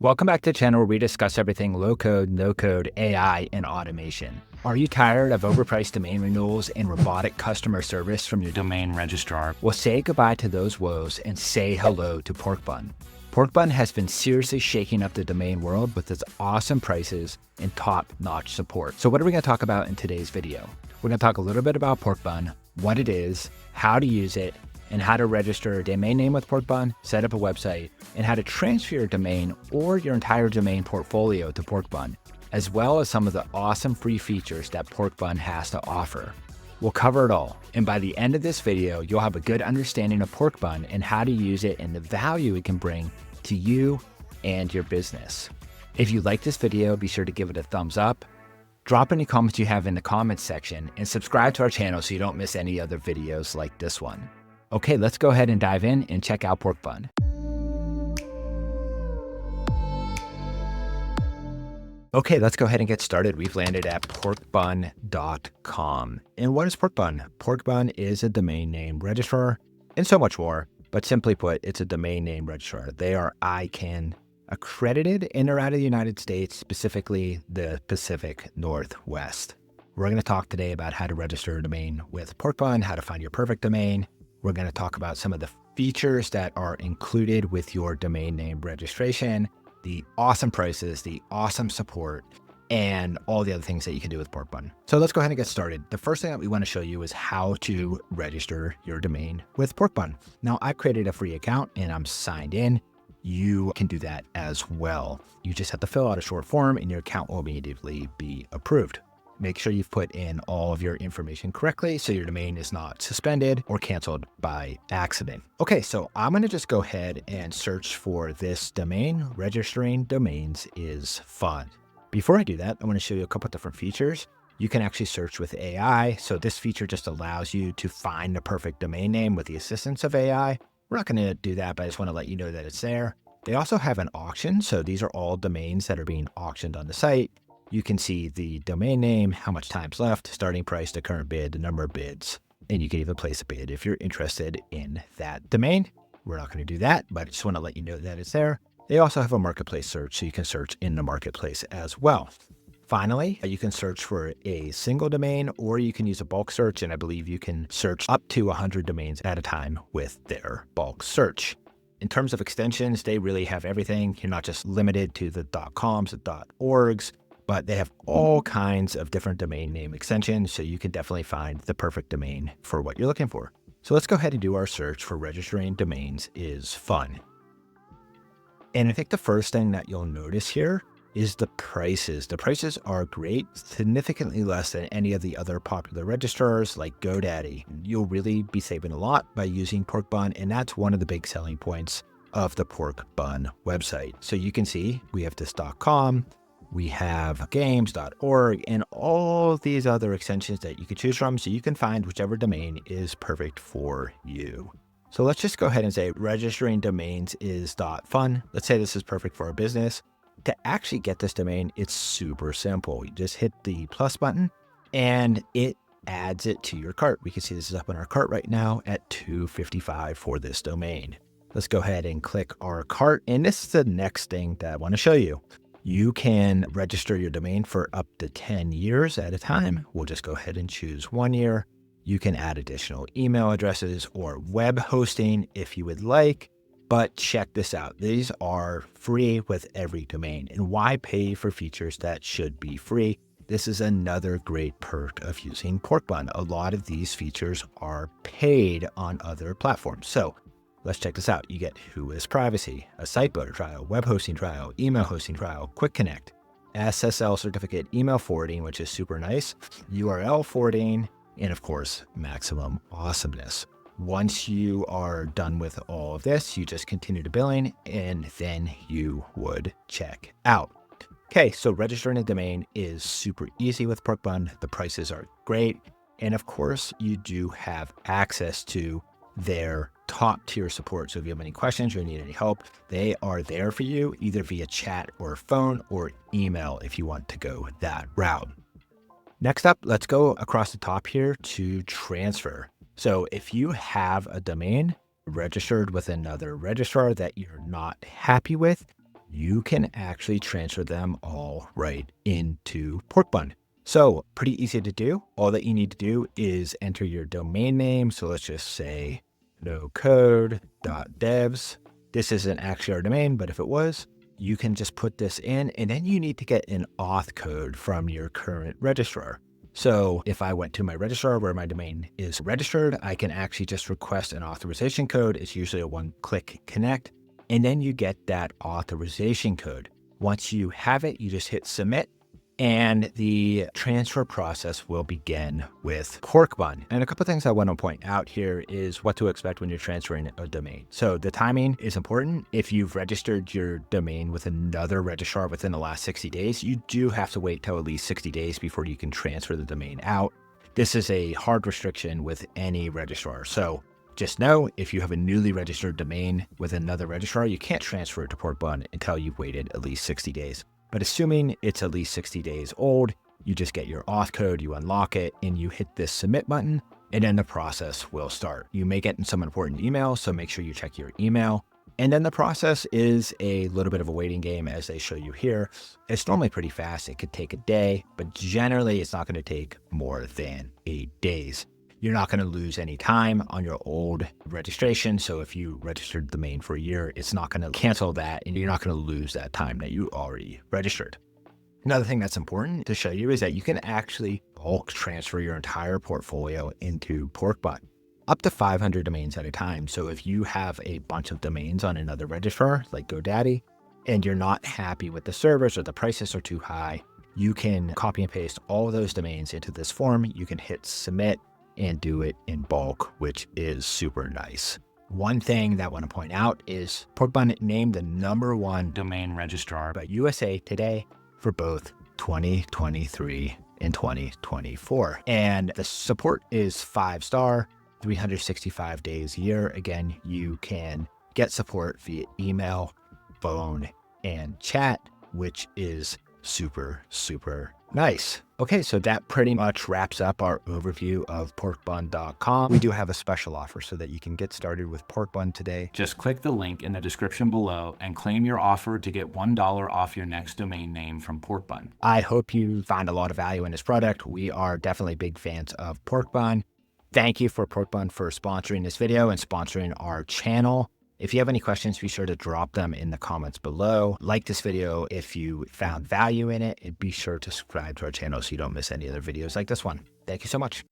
Welcome back to the channel where we discuss everything low-code, no-code, AI, and automation. Are you tired of overpriced domain renewals and robotic customer service from your domain registrar? Well, say goodbye to those woes and say hello to Porkbun. Porkbun has been seriously shaking up the domain world with its awesome prices and top-notch support. So what are we going to talk about in today's video? We're going to talk a little bit about Porkbun, what it is, how to use it, and how to register a domain name with Porkbun, set up a website, and how to transfer your domain or your entire domain portfolio to Porkbun, as well as some of the awesome free features that Porkbun has to offer. We'll cover it all, and by the end of this video, you'll have a good understanding of Porkbun and how to use it and the value it can bring to you and your business. If you like this video, be sure to give it a thumbs up, drop any comments you have in the comments section, and subscribe to our channel so you don't miss any other videos like this one. Okay, let's go ahead and dive in and check out Porkbun. Okay, let's go ahead and get started. We've landed at porkbun.com. And what is Porkbun? Porkbun is a domain name registrar and so much more, but simply put, it's a domain name registrar. They are ICANN accredited and are out of the United States, specifically the Pacific Northwest. We're going to talk today about how to register a domain with Porkbun, how to find your perfect domain. We're going to talk about some of the features that are included with your domain name registration, the awesome prices, the awesome support, and all the other things that you can do with Porkbun. So let's go ahead and get started. The first thing that we want to show you is how to register your domain with Porkbun. Now, I created a free account and I'm signed in. You can do that as well. You just have to fill out a short form and your account will immediately be approved. Make sure you've put in all of your information correctly so your domain is not suspended or canceled by accident. Okay, so I'm going to just go ahead and search for this domain. Registering domains is fun. Before I do that, I want to show you a couple different features. You can actually search with AI. So this feature just allows you to find the perfect domain name with the assistance of AI. We're not going to do that, but I just want to let you know that it's there. They also have an auction. So these are all domains that are being auctioned on the site. You can see the domain name, how much time's left, starting price, the current bid, the number of bids, and you can even place a bid if you're interested in that domain. We're not going to do that, but I just want to let you know that it's there. They also have a marketplace search, so you can search in the marketplace as well. Finally, you can search for a single domain, or you can use a bulk search, and I believe you can search up to 100 domains at a time with their bulk search. In terms of extensions, they really have everything. You're not just limited to the .coms, the .orgs, but they have all kinds of different domain name extensions, so you can definitely find the perfect domain for what you're looking for. So let's go ahead and do our search for registering domains is fun. And I think the first thing that you'll notice here is the prices. The prices are great, significantly less than any of the other popular registrars like GoDaddy. You'll really be saving a lot by using Porkbun, and that's one of the big selling points of the Porkbun website. So you can see we have this .com, we have games.org, and all these other extensions that you can choose from, so you can find whichever domain is perfect for you. So let's just go ahead and say registering domains is .fun. Let's say this is perfect for our business. To actually get this domain, it's super simple. You just hit the plus button and it adds it to your cart. We can see this is up in our cart right now at $255 for this domain. Let's go ahead and click our cart. And this is the next thing that I want to show you. You can register your domain for up to 10 years at a time. We'll just go ahead and choose 1 year. You can add additional email addresses or web hosting if you would like, but check this out. These are free with every domain. And why pay for features that should be free? This is another great perk of using Porkbun. A lot of these features are paid on other platforms. So let's check this out. You get Whois Privacy, a site builder trial, web hosting trial, email hosting trial, quick connect, SSL certificate, email forwarding, which is super nice, URL forwarding, and of course, maximum awesomeness. Once you are done with all of this, you just continue to billing and then you would check out. Okay, so registering a domain is super easy with Porkbun. The prices are great. And of course, you do have access to their top tier support. So if you have any questions or need any help, they are there for you either via chat or phone or email if you want to go that route. Next up, let's go across the top here to transfer. So if you have a domain registered with another registrar that you're not happy with, you can actually transfer them all right into Porkbun. So pretty easy to do. All that you need to do is enter your domain name. So let's just say nocode.devs. This isn't actually our domain, but if it was, you can just put this in, and then you need to get an auth code from your current registrar. So if I went to my registrar where my domain is registered, I can actually just request an authorization code. It's usually a one-click connect, and then you get that authorization code. Once you have it, you just hit submit, and the transfer process will begin with Porkbun. And a couple of things I want to point out here is what to expect when you're transferring a domain. So the timing is important. If you've registered your domain with another registrar within the last 60 days, you do have to wait till at least 60 days before you can transfer the domain out. This is a hard restriction with any registrar. So just know if you have a newly registered domain with another registrar, you can't transfer it to Porkbun until you've waited at least 60 days. But assuming it's at least 60 days old, you just get your auth code, you unlock it, and you hit this submit button, and then the process will start. You may get some important email, so make sure you check your email. And then the process is a little bit of a waiting game, as they show you here. It's normally pretty fast. It could take a day, but generally it's not going to take more than 8 days. You're not going to lose any time on your old registration. So if you registered the domain for a year, it's not going to cancel that, and you're not going to lose that time that you already registered. Another thing that's important to show you is that you can actually bulk transfer your entire portfolio into Porkbun, up to 500 domains at a time. So if you have a bunch of domains on another registrar like GoDaddy, and you're not happy with the servers or the prices are too high, you can copy and paste all of those domains into this form. You can hit submit and do it in bulk, which is super nice. One thing that I want to point out is Porkbun named the #1 domain registrar by USA Today for both 2023 and 2024. And the support is 5-star, 365 days a year. Again, you can get support via email, phone, and chat, which is super, super nice. Okay, so that pretty much wraps up our overview of porkbun.com. We do have a special offer so that you can get started with Porkbun today. Just click the link in the description below and claim your offer to get $1 off your next domain name from Porkbun. I hope you find a lot of value in this product. We are definitely big fans of Porkbun. Thank you for Porkbun for sponsoring this video and sponsoring our channel. If you have any questions, be sure to drop them in the comments below. Like this video if you found value in it, and be sure to subscribe to our channel so you don't miss any other videos like this one. Thank you so much.